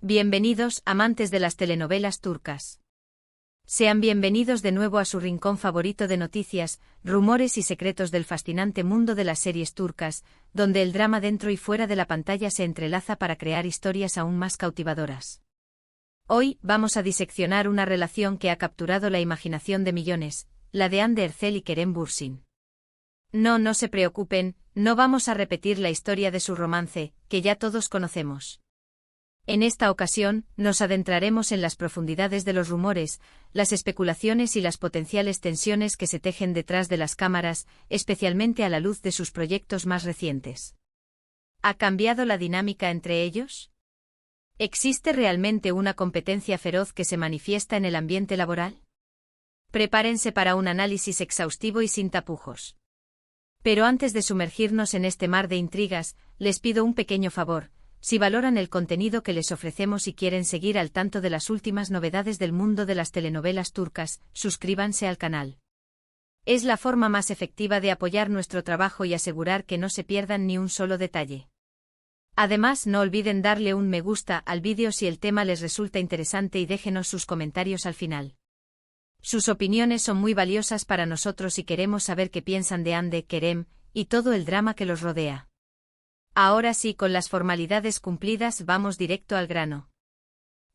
Bienvenidos, amantes de las telenovelas turcas. Sean bienvenidos de nuevo a su rincón favorito de noticias, rumores y secretos del fascinante mundo de las series turcas, donde el drama dentro y fuera de la pantalla se entrelaza para crear historias aún más cautivadoras. Hoy vamos a diseccionar una relación que ha capturado la imaginación de millones, la de Hande Erçel y Kerem Bürsin. No se preocupen, no vamos a repetir la historia de su romance, que ya todos conocemos. En esta ocasión, nos adentraremos en las profundidades de los rumores, las especulaciones y las potenciales tensiones que se tejen detrás de las cámaras, especialmente a la luz de sus proyectos más recientes. ¿Ha cambiado la dinámica entre ellos? ¿Existe realmente una competencia feroz que se manifiesta en el ambiente laboral? Prepárense para un análisis exhaustivo y sin tapujos. Pero antes de sumergirnos en este mar de intrigas, les pido un pequeño favor. Si valoran el contenido que les ofrecemos y quieren seguir al tanto de las últimas novedades del mundo de las telenovelas turcas, suscríbanse al canal. Es la forma más efectiva de apoyar nuestro trabajo y asegurar que no se pierdan ni un solo detalle. Además, no olviden darle un me gusta al vídeo si el tema les resulta interesante y déjenos sus comentarios al final. Sus opiniones son muy valiosas para nosotros y queremos saber qué piensan de Hande, Kerem, y todo el drama que los rodea. Ahora sí, con las formalidades cumplidas, vamos directo al grano.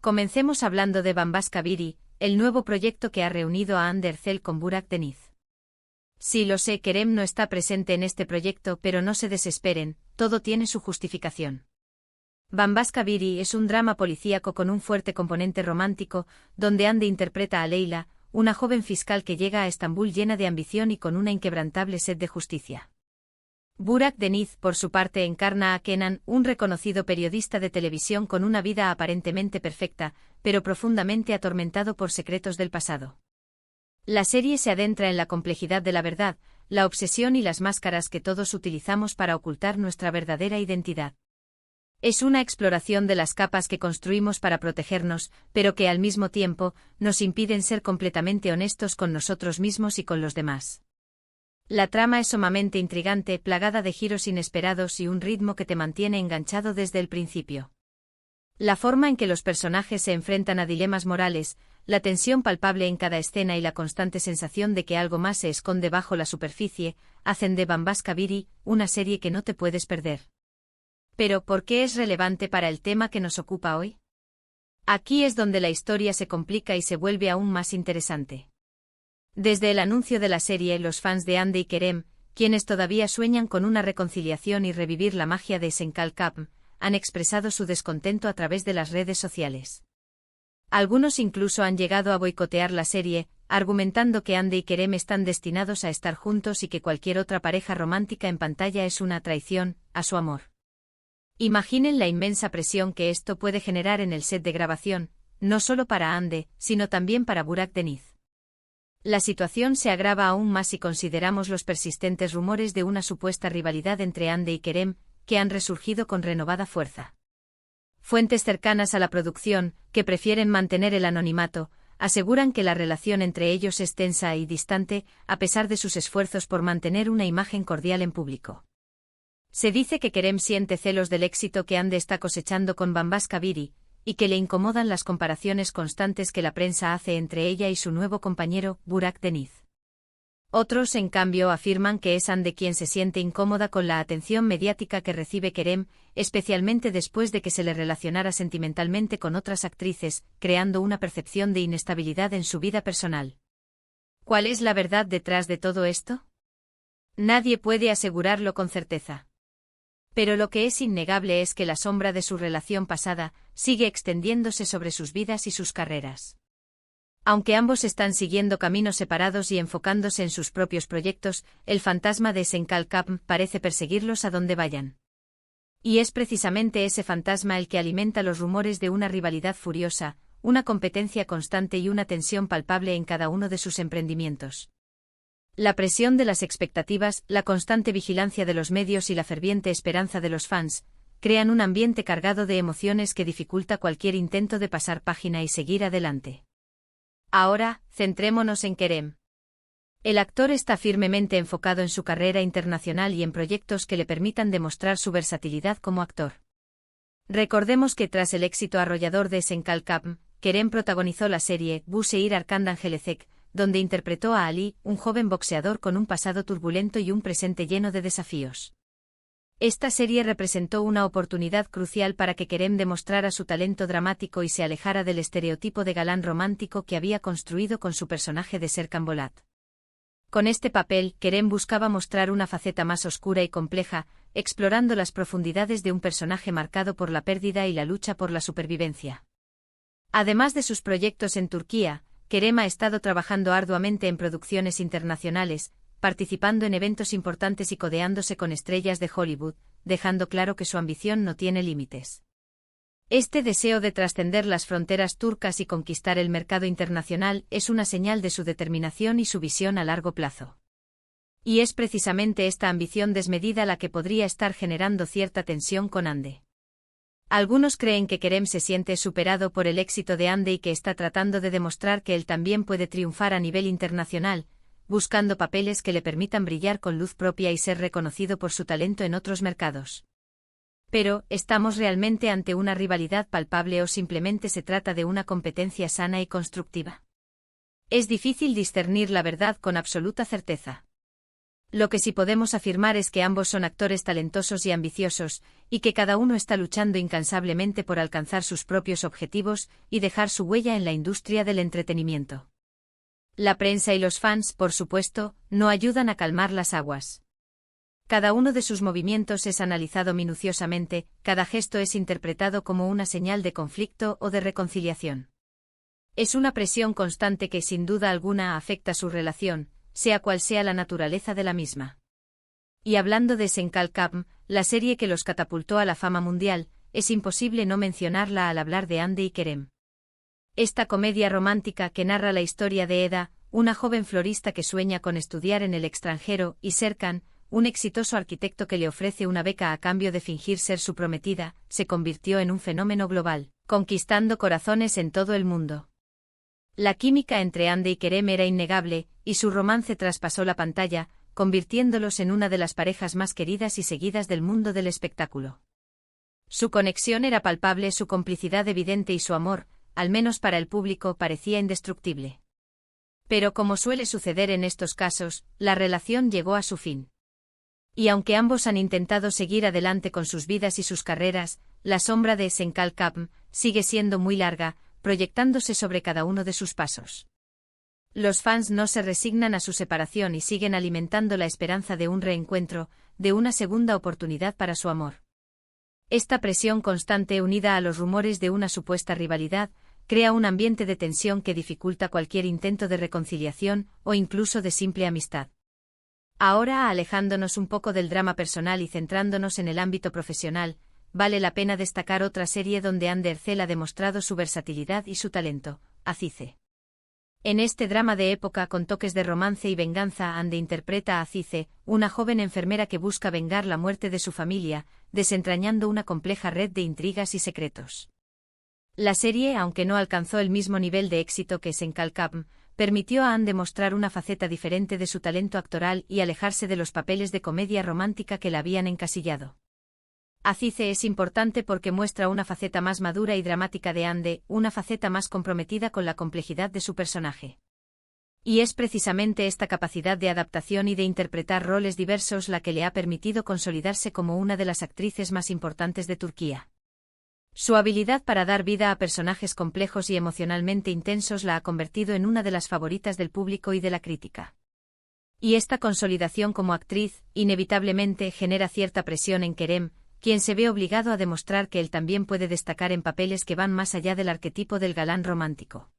Comencemos hablando de Bambaşka Biri, el nuevo proyecto que ha reunido a Hande Erçel con Burak Deniz. Sí, lo sé, Kerem no está presente en este proyecto, pero no se desesperen, todo tiene su justificación. Bambaşka Biri es un drama policíaco con un fuerte componente romántico, donde Hande interpreta a Leyla, una joven fiscal que llega a Estambul llena de ambición y con una inquebrantable sed de justicia. Burak Deniz, por su parte, encarna a Kenan, un reconocido periodista de televisión con una vida aparentemente perfecta, pero profundamente atormentado por secretos del pasado. La serie se adentra en la complejidad de la verdad, la obsesión y las máscaras que todos utilizamos para ocultar nuestra verdadera identidad. Es una exploración de las capas que construimos para protegernos, pero que al mismo tiempo nos impiden ser completamente honestos con nosotros mismos y con los demás. La trama es sumamente intrigante, plagada de giros inesperados y un ritmo que te mantiene enganchado desde el principio. La forma en que los personajes se enfrentan a dilemas morales, la tensión palpable en cada escena y la constante sensación de que algo más se esconde bajo la superficie, hacen de Bambaşka Biri una serie que no te puedes perder. Pero, ¿por qué es relevante para el tema que nos ocupa hoy? Aquí es donde la historia se complica y se vuelve aún más interesante. Desde el anuncio de la serie, los fans de Hande y Kerem, quienes todavía sueñan con una reconciliación y revivir la magia de Esenkal Kapm, han expresado su descontento a través de las redes sociales. Algunos incluso han llegado a boicotear la serie, argumentando que Hande y Kerem están destinados a estar juntos y que cualquier otra pareja romántica en pantalla es una traición a su amor. Imaginen la inmensa presión que esto puede generar en el set de grabación, no solo para Hande, sino también para Burak Deniz. La situación se agrava aún más si consideramos los persistentes rumores de una supuesta rivalidad entre Hande y Kerem, que han resurgido con renovada fuerza. Fuentes cercanas a la producción, que prefieren mantener el anonimato, aseguran que la relación entre ellos es tensa y distante, a pesar de sus esfuerzos por mantener una imagen cordial en público. Se dice que Kerem siente celos del éxito que Hande está cosechando con Bambaşka Biri, y que le incomodan las comparaciones constantes que la prensa hace entre ella y su nuevo compañero, Burak Deniz. Otros, en cambio, afirman que es Hande quien se siente incómoda con la atención mediática que recibe Kerem, especialmente después de que se le relacionara sentimentalmente con otras actrices, creando una percepción de inestabilidad en su vida personal. ¿Cuál es la verdad detrás de todo esto? Nadie puede asegurarlo con certeza. Pero lo que es innegable es que la sombra de su relación pasada sigue extendiéndose sobre sus vidas y sus carreras. Aunque ambos están siguiendo caminos separados y enfocándose en sus propios proyectos, el fantasma de Esenkal Kapm parece perseguirlos a donde vayan. Y es precisamente ese fantasma el que alimenta los rumores de una rivalidad furiosa, una competencia constante y una tensión palpable en cada uno de sus emprendimientos. La presión de las expectativas, la constante vigilancia de los medios y la ferviente esperanza de los fans, crean un ambiente cargado de emociones que dificulta cualquier intento de pasar página y seguir adelante. Ahora, centrémonos en Kerem. El actor está firmemente enfocado en su carrera internacional y en proyectos que le permitan demostrar su versatilidad como actor. Recordemos que tras el éxito arrollador de Senkalkam, Kerem protagonizó la serie Bu Seir Arkandan Gelecek, donde interpretó a Ali, un joven boxeador con un pasado turbulento y un presente lleno de desafíos. Esta serie representó una oportunidad crucial para que Kerem demostrara su talento dramático y se alejara del estereotipo de galán romántico que había construido con su personaje de Serkan Bolat. Con este papel, Kerem buscaba mostrar una faceta más oscura y compleja, explorando las profundidades de un personaje marcado por la pérdida y la lucha por la supervivencia. Además de sus proyectos en Turquía, Kerem ha estado trabajando arduamente en producciones internacionales, participando en eventos importantes y codeándose con estrellas de Hollywood, dejando claro que su ambición no tiene límites. Este deseo de trascender las fronteras turcas y conquistar el mercado internacional es una señal de su determinación y su visión a largo plazo. Y es precisamente esta ambición desmedida la que podría estar generando cierta tensión con Hande. Algunos creen que Kerem se siente superado por el éxito de Hande y que está tratando de demostrar que él también puede triunfar a nivel internacional, buscando papeles que le permitan brillar con luz propia y ser reconocido por su talento en otros mercados. Pero, ¿estamos realmente ante una rivalidad palpable o simplemente se trata de una competencia sana y constructiva? Es difícil discernir la verdad con absoluta certeza. Lo que sí podemos afirmar es que ambos son actores talentosos y ambiciosos, y que cada uno está luchando incansablemente por alcanzar sus propios objetivos y dejar su huella en la industria del entretenimiento. La prensa y los fans, por supuesto, no ayudan a calmar las aguas. Cada uno de sus movimientos es analizado minuciosamente, cada gesto es interpretado como una señal de conflicto o de reconciliación. Es una presión constante que sin duda alguna afecta su relación, sea cual sea la naturaleza de la misma. Y hablando de Senkalkam, la serie que los catapultó a la fama mundial, es imposible no mencionarla al hablar de Hande y Kerem. Esta comedia romántica que narra la historia de Eda, una joven florista que sueña con estudiar en el extranjero, y Serkan, un exitoso arquitecto que le ofrece una beca a cambio de fingir ser su prometida, se convirtió en un fenómeno global, conquistando corazones en todo el mundo. La química entre Hande y Kerem era innegable, y su romance traspasó la pantalla, convirtiéndolos en una de las parejas más queridas y seguidas del mundo del espectáculo. Su conexión era palpable, su complicidad evidente y su amor, al menos para el público, parecía indestructible. Pero como suele suceder en estos casos, la relación llegó a su fin. Y aunque ambos han intentado seguir adelante con sus vidas y sus carreras, la sombra de Senkalkam sigue siendo muy larga, proyectándose sobre cada uno de sus pasos. Los fans no se resignan a su separación y siguen alimentando la esperanza de un reencuentro, de una segunda oportunidad para su amor. Esta presión constante, unida a los rumores de una supuesta rivalidad, crea un ambiente de tensión que dificulta cualquier intento de reconciliación o incluso de simple amistad. Ahora, alejándonos un poco del drama personal y centrándonos en el ámbito profesional, vale la pena destacar otra serie donde Hande Erçel ha demostrado su versatilidad y su talento, Azize. En este drama de época con toques de romance y venganza, Hande interpreta a Azize, una joven enfermera que busca vengar la muerte de su familia, desentrañando una compleja red de intrigas y secretos. La serie, aunque no alcanzó el mismo nivel de éxito que Senkalkam, permitió a Hande mostrar una faceta diferente de su talento actoral y alejarse de los papeles de comedia romántica que la habían encasillado. Azize es importante porque muestra una faceta más madura y dramática de Hande, una faceta más comprometida con la complejidad de su personaje. Y es precisamente esta capacidad de adaptación y de interpretar roles diversos la que le ha permitido consolidarse como una de las actrices más importantes de Turquía. Su habilidad para dar vida a personajes complejos y emocionalmente intensos la ha convertido en una de las favoritas del público y de la crítica. Y esta consolidación como actriz, inevitablemente, genera cierta presión en Kerem, quien se ve obligado a demostrar que él también puede destacar en papeles que van más allá del arquetipo del galán romántico.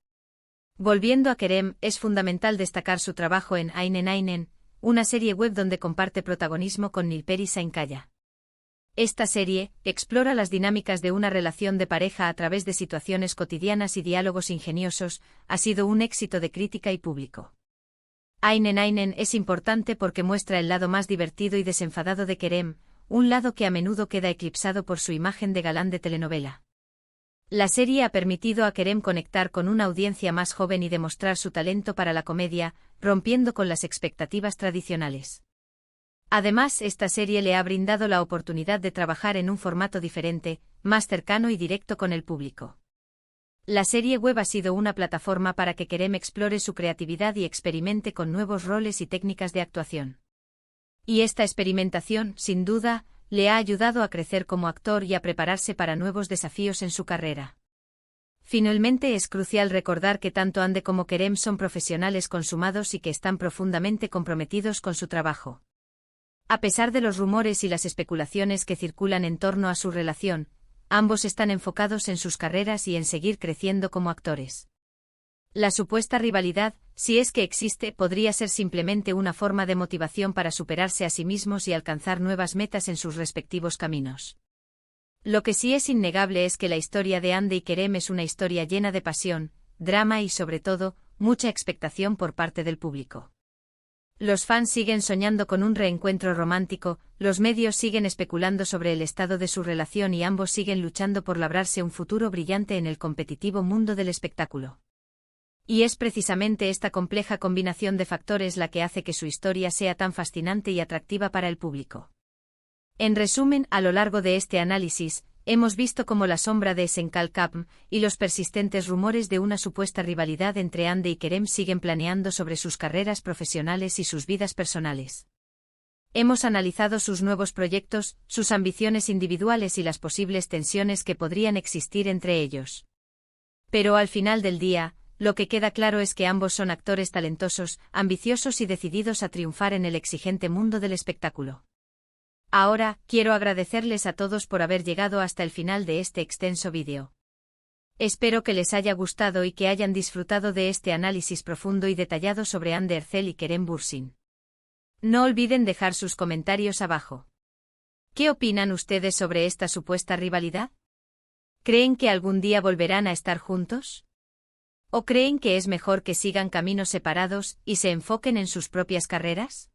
Volviendo a Kerem, es fundamental destacar su trabajo en Aynen Aynen, una serie web donde comparte protagonismo con Nilperi Sainkaya. Esta serie explora las dinámicas de una relación de pareja a través de situaciones cotidianas y diálogos ingeniosos, ha sido un éxito de crítica y público. Aynen Aynen es importante porque muestra el lado más divertido y desenfadado de Kerem, un lado que a menudo queda eclipsado por su imagen de galán de telenovela. La serie ha permitido a Kerem conectar con una audiencia más joven y demostrar su talento para la comedia, rompiendo con las expectativas tradicionales. Además, esta serie le ha brindado la oportunidad de trabajar en un formato diferente, más cercano y directo con el público. La serie web ha sido una plataforma para que Kerem explore su creatividad y experimente con nuevos roles y técnicas de actuación. Y esta experimentación, sin duda, le ha ayudado a crecer como actor y a prepararse para nuevos desafíos en su carrera. Finalmente es crucial recordar que tanto Hande como Kerem son profesionales consumados y que están profundamente comprometidos con su trabajo. A pesar de los rumores y las especulaciones que circulan en torno a su relación, ambos están enfocados en sus carreras y en seguir creciendo como actores. La supuesta rivalidad, si es que existe, podría ser simplemente una forma de motivación para superarse a sí mismos y alcanzar nuevas metas en sus respectivos caminos. Lo que sí es innegable es que la historia de Hande y Kerem es una historia llena de pasión, drama y, sobre todo, mucha expectación por parte del público. Los fans siguen soñando con un reencuentro romántico, los medios siguen especulando sobre el estado de su relación y ambos siguen luchando por labrarse un futuro brillante en el competitivo mundo del espectáculo. Y es precisamente esta compleja combinación de factores la que hace que su historia sea tan fascinante y atractiva para el público. En resumen, a lo largo de este análisis, hemos visto cómo la sombra de Esenkal y los persistentes rumores de una supuesta rivalidad entre Hande y Kerem siguen planeando sobre sus carreras profesionales y sus vidas personales. Hemos analizado sus nuevos proyectos, sus ambiciones individuales y las posibles tensiones que podrían existir entre ellos. Pero al final del día, lo que queda claro es que ambos son actores talentosos, ambiciosos y decididos a triunfar en el exigente mundo del espectáculo. Ahora, quiero agradecerles a todos por haber llegado hasta el final de este extenso vídeo. Espero que les haya gustado y que hayan disfrutado de este análisis profundo y detallado sobre Hande Erçel y Kerem Bürsin. No olviden dejar sus comentarios abajo. ¿Qué opinan ustedes sobre esta supuesta rivalidad? ¿Creen que algún día volverán a estar juntos? ¿O creen que es mejor que sigan caminos separados y se enfoquen en sus propias carreras?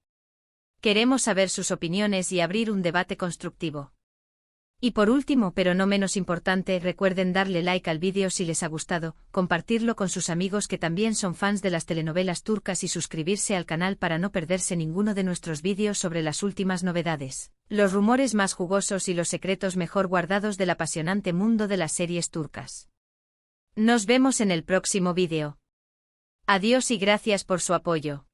Queremos saber sus opiniones y abrir un debate constructivo. Y por último, pero no menos importante, recuerden darle like al vídeo si les ha gustado, compartirlo con sus amigos que también son fans de las telenovelas turcas y suscribirse al canal para no perderse ninguno de nuestros vídeos sobre las últimas novedades, los rumores más jugosos y los secretos mejor guardados del apasionante mundo de las series turcas. Nos vemos en el próximo vídeo. Adiós y gracias por su apoyo.